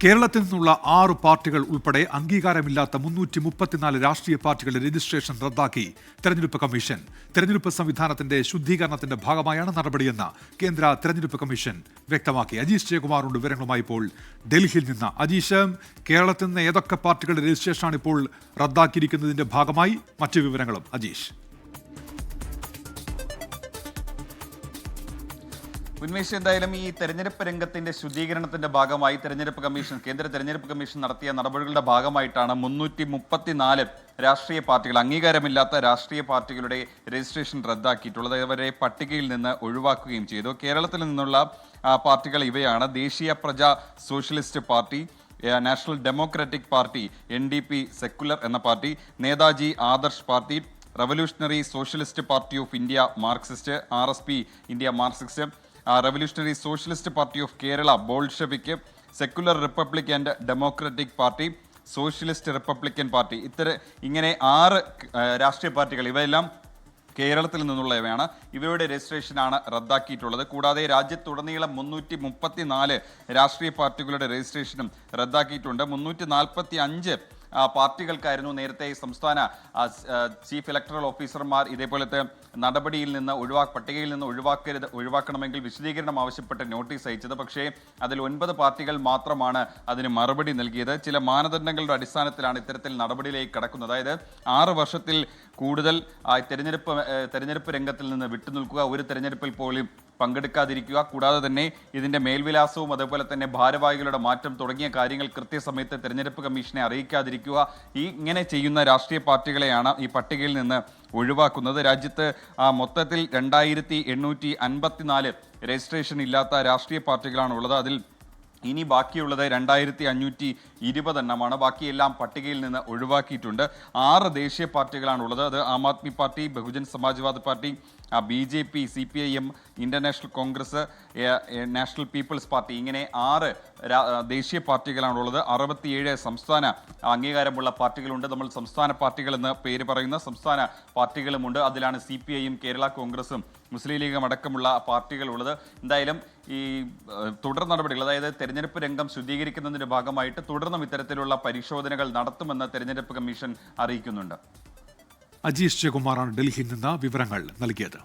കേരളത്തിൽ നിന്നുള്ള 6 പാർട്ടികൾ ഉൾപ്പെടെ അംഗീകാരമില്ലാത്ത 334 രാഷ്ട്രീയ പാർട്ടികളുടെ രജിസ്ട്രേഷൻ റദ്ദാക്കി തെരഞ്ഞെടുപ്പ് കമ്മീഷൻ. തെരഞ്ഞെടുപ്പ് സംവിധാനത്തിന്റെ ശുദ്ധീകരണത്തിന്റെ ഭാഗമായാണ് നടപടിയെന്ന് കേന്ദ്ര തെരഞ്ഞെടുപ്പ് കമ്മീഷൻ വ്യക്തമാക്കി. അജീഷ് ജയകുമാറുണ്ട് വിവരങ്ങളുമായി ഇപ്പോൾ ഡൽഹിയിൽ നിന്ന്. അജീഷ്, കേരളത്തിൽ നിന്ന് ഏതൊക്കെ പാർട്ടികളുടെ രജിസ്ട്രേഷനാണ് ഇപ്പോൾ റദ്ദാക്കിയിരിക്കുന്നതിന്റെ ഭാഗമായി മറ്റു വിവരങ്ങളും അജീഷ്? ഉന്മേഷ്, എന്തായാലും ഈ തെരഞ്ഞെടുപ്പ് രംഗത്തിന്റെ ശുദ്ധീകരണത്തിന്റെ ഭാഗമായി കേന്ദ്ര തെരഞ്ഞെടുപ്പ് കമ്മീഷൻ നടത്തിയ നടപടികളുടെ ഭാഗമായിട്ടാണ് 334 രാഷ്ട്രീയ പാർട്ടികൾ, അംഗീകാരമില്ലാത്ത രാഷ്ട്രീയ പാർട്ടികളുടെ രജിസ്ട്രേഷൻ റദ്ദാക്കിയിട്ടുള്ളത്. അവരെ പട്ടികയിൽ നിന്ന് ഒഴിവാക്കുകയും ചെയ്തു. കേരളത്തിൽ നിന്നുള്ള പാർട്ടികൾ ഇവയാണ്: ദേശീയ Praja socialist party, national democratic party, NDP secular എന്ന party, Netaji Adarsh party, revolutionary socialist party of India Marxist, RSP India Marxist, revolutionary socialist party of Kerala Bolshevik, secular republic and democratic party, socialist republican party. ഇങ്ങനെ 6 രാഷ്ട്രീയ പാർട്ടികൾ, ഇവയെല്ലാം കേരളത്തിൽ നിന്നുള്ളവയാണ്. ഇവരുടെ രജിസ്ട്രേഷനാണ് റദ്ദാക്കിയിട്ടുള്ളത്. കൂടാതെ രാജ്യത്തുടനീളം 334 രാഷ്ട്രീയ പാർട്ടികളുടെ രജിസ്ട്രേഷനും റദ്ദാക്കിയിട്ടുണ്ട്. 345 പാർട്ടികൾക്കായിരുന്നു നേരത്തെ സംസ്ഥാന ചീഫ് ഇലക്ടറൽ ഓഫീസർമാർ ഇതേപോലത്തെ നടപടിയിൽ നിന്ന് പട്ടികയിൽ നിന്ന് ഒഴിവാക്കണമെങ്കിൽ വിശദീകരണം ആവശ്യപ്പെട്ട് നോട്ടീസ് അയച്ചത്. പക്ഷേ അതിൽ 9 പാർട്ടികൾ മാത്രമാണ് അതിന് മറുപടി നൽകിയത്. ചില മാനദണ്ഡങ്ങളുടെ അടിസ്ഥാനത്തിലാണ് ഇത്തരത്തിൽ നടപടിയിലേക്ക് കടക്കുന്നത്. അതായത് 6 വർഷത്തിൽ കൂടുതൽ തെരഞ്ഞെടുപ്പ് രംഗത്തിൽ നിന്ന് വിട്ടുനിൽക്കുക, ഒരു തെരഞ്ഞെടുപ്പിൽ പോലും പങ്കെടുക്കാതിരിക്കുക, കൂടാതെ തന്നെ ഇതിന്റെ മേൽവിലാസവും അതുപോലെ തന്നെ ഭാരവാഹികളുടെ മാറ്റം തുടങ്ങിയ കാര്യങ്ങൾ കൃത്യസമയത്ത് തെരഞ്ഞെടുപ്പ് കമ്മീഷനെ അറിയിക്കാതിരിക്കുക, ഇങ്ങനെ ചെയ്യുന്ന രാഷ്ട്രീയ പാർട്ടികളെയാണ് ഈ പട്ടികയിൽ നിന്ന് ഒഴിവാക്കുന്നത്. രാജ്യത്ത് മൊത്തത്തിൽ 2854 രജിസ്ട്രേഷൻ ഇല്ലാത്ത രാഷ്ട്രീയ പാർട്ടികളാണ് ഉള്ളത്. അതിൽ ഇനി ബാക്കിയുള്ളത് 2520 എണ്ണമാണ്. ബാക്കിയെല്ലാം പട്ടികയിൽ നിന്ന് ഒഴിവാക്കിയിട്ടുണ്ട്. 6 ദേശീയ പാർട്ടികളാണുള്ളത്. അത് Aam Aadmi party, Bahujan Samajwadi party, BJP, CPIM, international Congress, national people's party, ഇങ്ങനെ 6 ദേശീയ പാർട്ടികളാണുള്ളത്. 67 സംസ്ഥാന അംഗീകാരമുള്ള പാർട്ടികളുണ്ട്. നമ്മൾ സംസ്ഥാന പാർട്ടികൾ എന്ന് പേര് പറയുന്ന സംസ്ഥാന പാർട്ടികളുമുണ്ട്. അതിലാണ് CPIയും കേരള കോൺഗ്രസും മുസ്ലിം ലീഗും അടക്കമുള്ള പാർട്ടികളുള്ളത്. എന്തായാലും ഈ തുടർ നടപടികൾ, അതായത് തെരഞ്ഞെടുപ്പ് രംഗം ശുദ്ധീകരിക്കുന്നതിന്റെ ഭാഗമായിട്ട് തുടർന്നും ഇത്തരത്തിലുള്ള പരിശോധനകൾ നടത്തുമെന്ന് തെരഞ്ഞെടുപ്പ് കമ്മീഷൻ അറിയിക്കുന്നുണ്ട്. അജീഷ് ജയകുമാറാണ് ഡൽഹിയിൽ നിന്ന് വിവരങ്ങൾ നൽകിയത്.